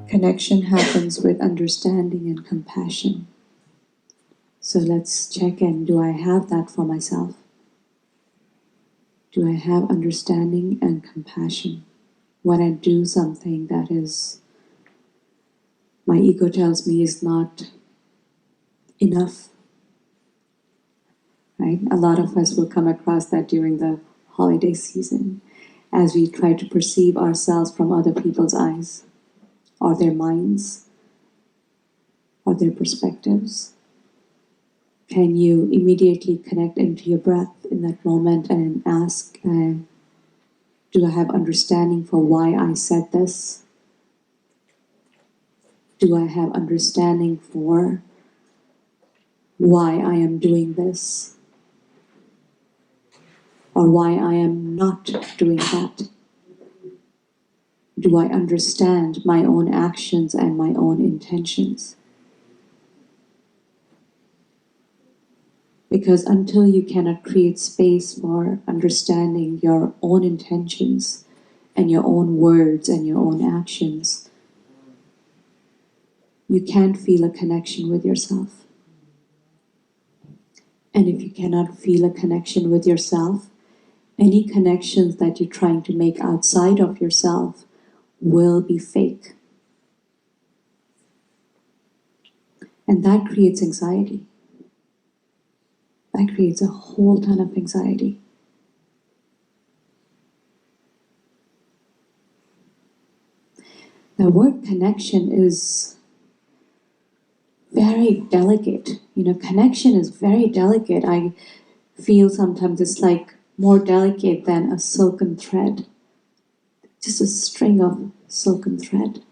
Connection happens with understanding and compassion. So let's check in. Do I have that for myself? Do I have understanding and compassion when I do something that is, my ego tells me is not enough? Right? A lot of us will come across that during the holiday season as we try to perceive ourselves from other people's eyes, or their minds, or their perspectives. Can you immediately connect into your breath in that moment and ask, do I have understanding for why I said this? Do I have understanding for why I am doing this? Or why I am not doing that? Do I understand my own actions and my own intentions? Because until you cannot create space for understanding your own intentions and your own words and your own actions, you can't feel a connection with yourself. And if you cannot feel a connection with yourself, any connections that you're trying to make outside of yourself will be fake. And that creates anxiety. That creates a whole ton of anxiety. The word connection is very delicate. Connection is very delicate. I feel sometimes it's like more delicate than a silken thread. Just a string of silken thread.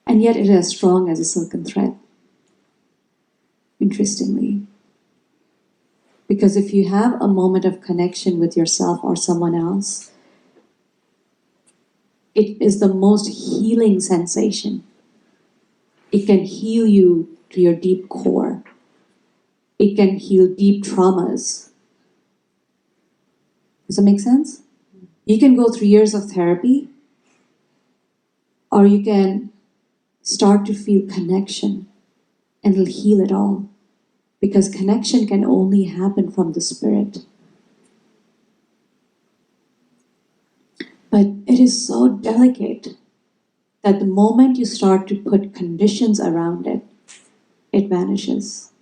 And yet it is as strong as a silken thread. Interestingly. Because if you have a moment of connection with yourself or someone else, it is the most healing sensation. It can heal you to your deep core. It can heal deep traumas. Does that make sense? You can go through years of therapy, or you can start to feel connection, and it'll heal it all. Because connection can only happen from the spirit. But it is so delicate that the moment you start to put conditions around it, it vanishes.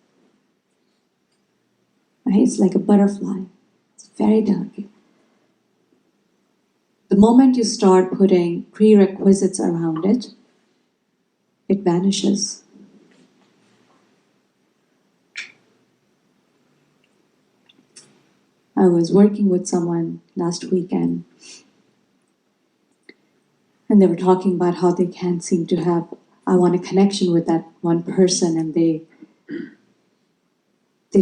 Right? It's like a butterfly. It's very delicate. The moment you start putting prerequisites around it, it vanishes. I was working with someone last weekend, and they were talking about how they can't seem to have, I want a connection with that one person, and they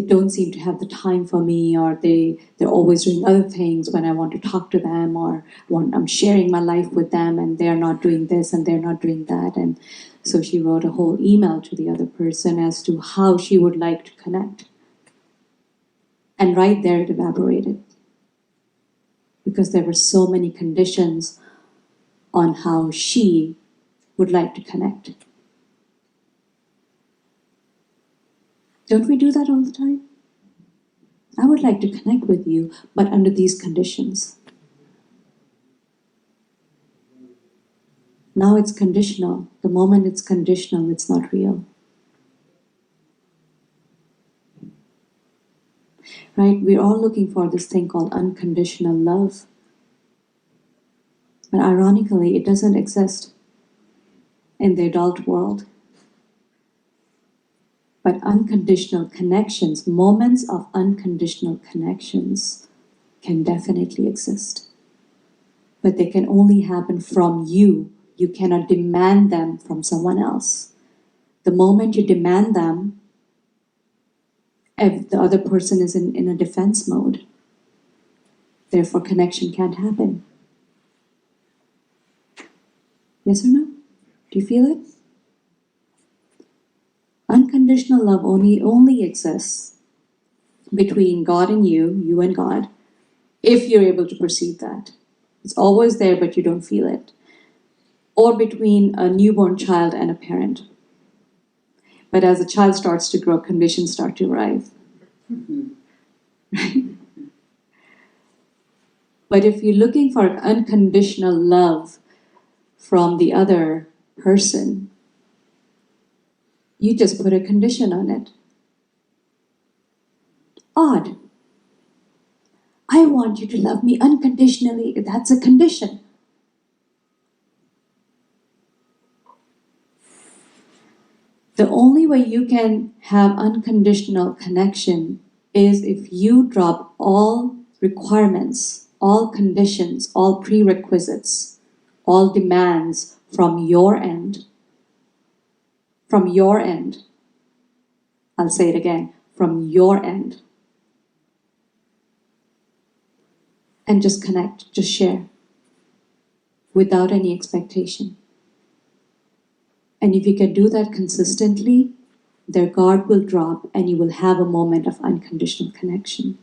don't seem to have the time for me, or they're always doing other things when I want to talk to them, or I'm sharing my life with them, and they're not doing this and they're not doing that. And so she wrote a whole email to the other person as to how she would like to connect. And right there it evaporated. Because there were so many conditions on how she would like to connect. Don't we do that all the time? I would like to connect with you, but under these conditions. Now it's conditional. The moment it's conditional, it's not real. Right? We're all looking for this thing called unconditional love. But ironically, it doesn't exist in the adult world. But unconditional connections, moments of unconditional connections can definitely exist. But they can only happen from you. You cannot demand them from someone else. The moment you demand them, if the other person is in a defense mode, therefore connection can't happen. Yes or no? Do you feel it? Unconditional love only exists between God and you and God, if you're able to perceive that. It's always there, but you don't feel it. or between a newborn child and a parent. But as a child starts to grow, conditions start to arrive. Right? But if you're looking for unconditional love from the other person, you just put a condition on it. Odd. I want you to love me unconditionally. That's a condition. The only way you can have unconditional connection is if you drop all requirements, all conditions, all prerequisites, all demands from your end. From your end. I'll say it again. From your end. And just connect, just share. Without any expectation. And if you can do that consistently, their guard will drop and you will have a moment of unconditional connection.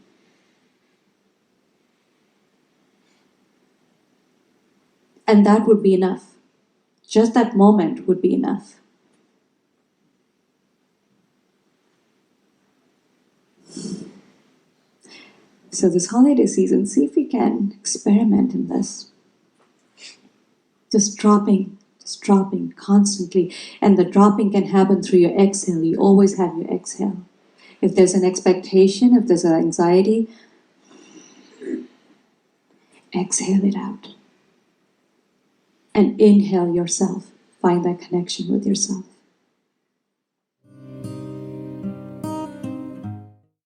And that would be enough. Just that moment would be enough. So this holiday season, see if you can experiment in this. Just dropping constantly. And the dropping can happen through your exhale. You always have your exhale. If there's an expectation, if there's an anxiety, exhale it out. And inhale yourself. Find that connection with yourself.